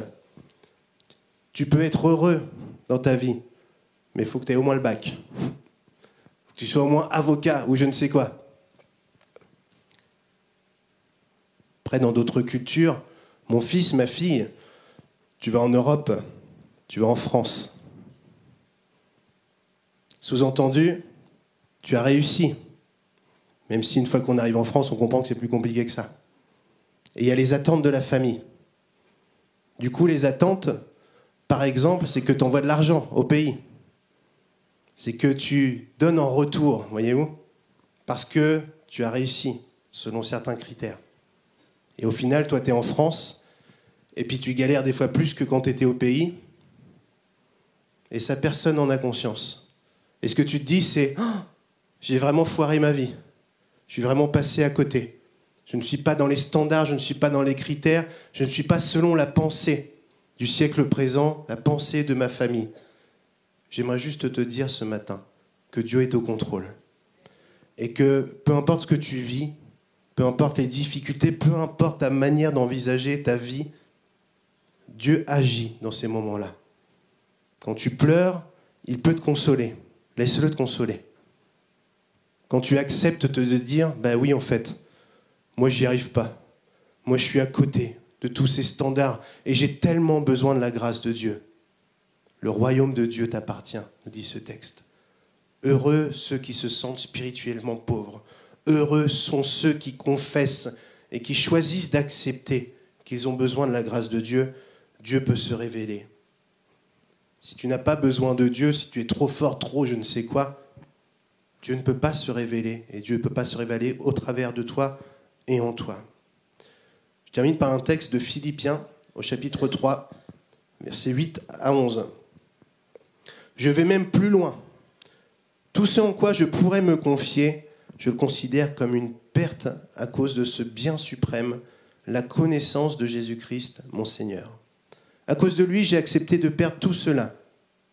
tu peux être heureux dans ta vie, mais il faut que tu aies au moins le bac. Il faut que tu sois au moins avocat ou je ne sais quoi. Après, dans d'autres cultures, mon fils, ma fille, tu vas en Europe, tu vas en France. Sous-entendu, tu as réussi. Même si une fois qu'on arrive en France, on comprend que c'est plus compliqué que ça. Et il y a les attentes de la famille. Du coup, les attentes, par exemple, c'est que tu envoies de l'argent au pays. C'est que tu donnes en retour, voyez-vous, parce que tu as réussi, selon certains critères. Et au final, toi, tu es en France, et puis tu galères des fois plus que quand tu étais au pays, et ça, personne n'en a conscience. Et ce que tu te dis, c'est oh, « j'ai vraiment foiré ma vie. Je suis vraiment passé à côté. Je ne suis pas dans les standards, je ne suis pas dans les critères, je ne suis pas selon la pensée du siècle présent, la pensée de ma famille. » J'aimerais juste te dire ce matin que Dieu est au contrôle. Et que peu importe ce que tu vis, peu importe les difficultés, peu importe ta manière d'envisager ta vie, Dieu agit dans ces moments-là. Quand tu pleures, il peut te consoler. Laisse-le te consoler. Quand tu acceptes de dire, oui, en fait, moi, j'y arrive pas. Moi, je suis à côté de tous ces standards et j'ai tellement besoin de la grâce de Dieu. Le royaume de Dieu t'appartient, nous dit ce texte. Heureux ceux qui se sentent spirituellement pauvres. Heureux sont ceux qui confessent et qui choisissent d'accepter qu'ils ont besoin de la grâce de Dieu. Dieu peut se révéler. Si tu n'as pas besoin de Dieu, si tu es trop fort, trop je ne sais quoi, Dieu ne peut pas se révéler. Et Dieu ne peut pas se révéler au travers de toi et en toi. Je termine par un texte de Philippiens, au chapitre 3, versets 8 à 11. Je vais même plus loin. Tout ce en quoi je pourrais me confier, je le considère comme une perte à cause de ce bien suprême, la connaissance de Jésus-Christ, mon Seigneur. À cause de lui, j'ai accepté de perdre tout cela.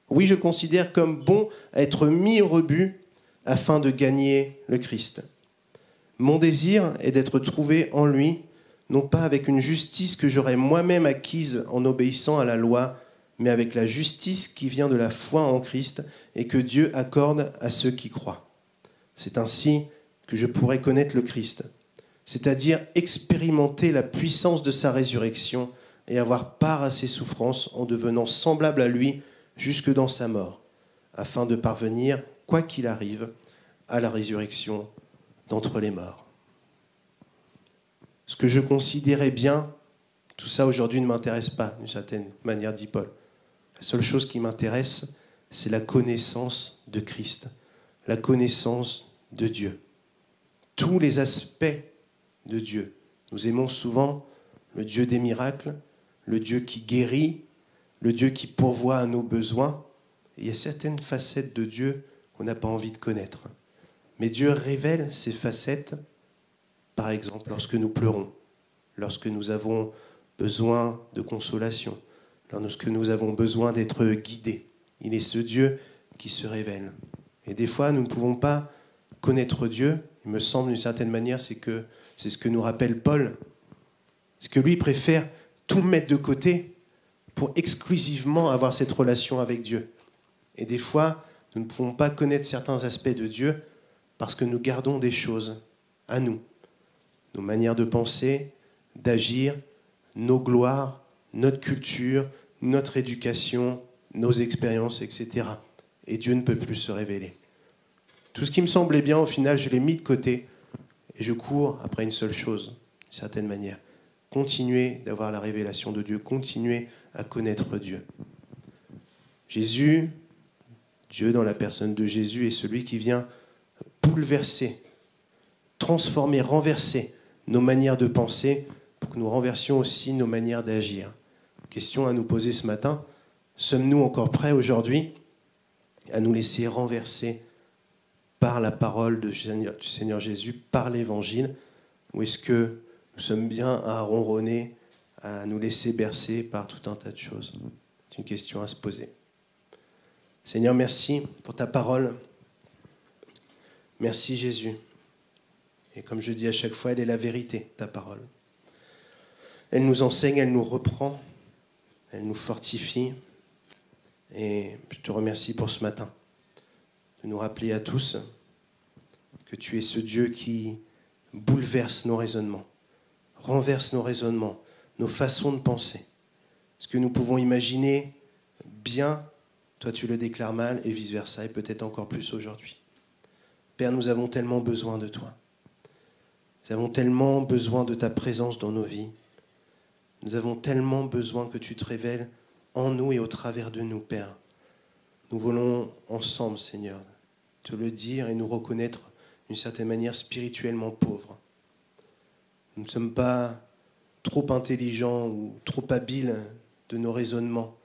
Oui, je considère comme bon à être mis au rebut afin de gagner le Christ. Mon désir est d'être trouvé en lui, non pas avec une justice que j'aurais moi-même acquise en obéissant à la loi, mais avec la justice qui vient de la foi en Christ et que Dieu accorde à ceux qui croient. C'est ainsi que je pourrais connaître le Christ, c'est-à-dire expérimenter la puissance de sa résurrection et avoir part à ses souffrances en devenant semblable à lui jusque dans sa mort, afin de parvenir, quoi qu'il arrive, à la résurrection d'entre les morts. Ce que je considérais bien, tout ça aujourd'hui ne m'intéresse pas, d'une certaine manière, dit Paul. La seule chose qui m'intéresse, c'est la connaissance de Christ, la connaissance de Dieu. Tous les aspects de Dieu. Nous aimons souvent le Dieu des miracles, le Dieu qui guérit, le Dieu qui pourvoit à nos besoins. Et il y a certaines facettes de Dieu qu'on n'a pas envie de connaître. Mais Dieu révèle ces facettes, par exemple, lorsque nous pleurons, lorsque nous avons besoin de consolation, lorsque nous avons besoin d'être guidés. Il est ce Dieu qui se révèle. Et des fois, nous ne pouvons pas connaître Dieu. Il me semble, d'une certaine manière, c'est ce que nous rappelle Paul. C'est que lui préfère tout mettre de côté pour exclusivement avoir cette relation avec Dieu. Et des fois, nous ne pouvons pas connaître certains aspects de Dieu parce que nous gardons des choses à nous. Nos manières de penser, d'agir, nos gloires, notre culture, notre éducation, nos expériences, etc. Et Dieu ne peut plus se révéler. Tout ce qui me semblait bien, au final, je l'ai mis de côté et je cours après une seule chose, d'une certaine manière. Continuer d'avoir la révélation de Dieu, continuer à connaître Dieu. Jésus, Dieu dans la personne de Jésus, est celui qui vient bouleverser, transformer, renverser nos manières de penser pour que nous renversions aussi nos manières d'agir. Question à nous poser ce matin, sommes-nous encore prêts aujourd'hui à nous laisser renverser par la parole du Seigneur Jésus, par l'Évangile, ou est-ce que nous sommes bien à ronronner, à nous laisser bercer par tout un tas de choses? C'est une question à se poser. Seigneur, merci pour ta parole. Merci Jésus. Et comme je dis à chaque fois, elle est la vérité, ta parole. Elle nous enseigne, elle nous reprend, elle nous fortifie. Et je te remercie pour ce matin, de nous rappeler à tous que tu es ce Dieu qui bouleverse nos raisonnements, renverse nos raisonnements, nos façons de penser. Ce que nous pouvons imaginer bien, toi tu le déclares mal, et vice-versa, et peut-être encore plus aujourd'hui. Père, nous avons tellement besoin de toi. Nous avons tellement besoin de ta présence dans nos vies. Nous avons tellement besoin que tu te révèles en nous et au travers de nous, Père. Nous voulons ensemble, Seigneur, te le dire et nous reconnaître d'une certaine manière spirituellement pauvres. Nous ne sommes pas trop intelligents ou trop habiles de nos raisonnements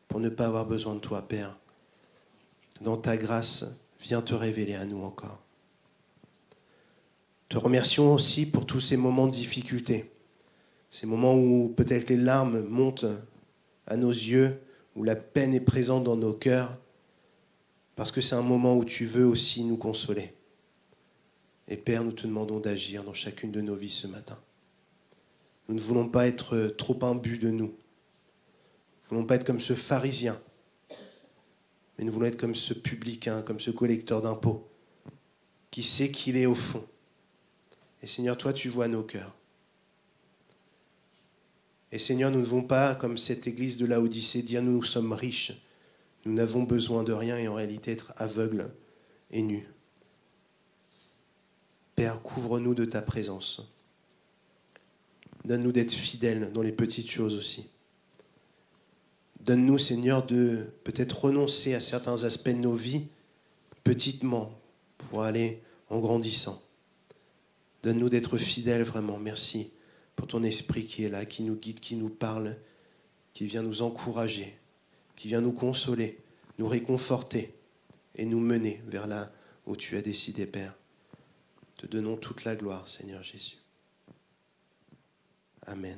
pour ne pas avoir besoin de toi, Père. Dans ta grâce, viens te révéler à nous encore. Te remercions aussi pour tous ces moments de difficulté, ces moments où peut-être les larmes montent à nos yeux, où la peine est présente dans nos cœurs, parce que c'est un moment où tu veux aussi nous consoler. Et Père, nous te demandons d'agir dans chacune de nos vies ce matin. Nous ne voulons pas être trop imbus de nous. Nous ne voulons pas être comme ce pharisien, mais nous voulons être comme ce publicain, comme ce collecteur d'impôts, qui sait qu'il est au fond. Et Seigneur, toi, tu vois nos cœurs. Et Seigneur, nous ne voulons pas, comme cette église de Laodicée, dire nous sommes riches, nous n'avons besoin de rien et en réalité être aveugles et nus. Père, couvre-nous de ta présence. Donne-nous d'être fidèles dans les petites choses aussi. Donne-nous, Seigneur, de peut-être renoncer à certains aspects de nos vies, petitement, pour aller en grandissant. Donne-nous d'être fidèles vraiment. Merci pour ton esprit qui est là, qui nous guide, qui nous parle, qui vient nous encourager, qui vient nous consoler, nous réconforter et nous mener vers là où tu as décidé, Père. Te donnons toute la gloire, Seigneur Jésus. Amen.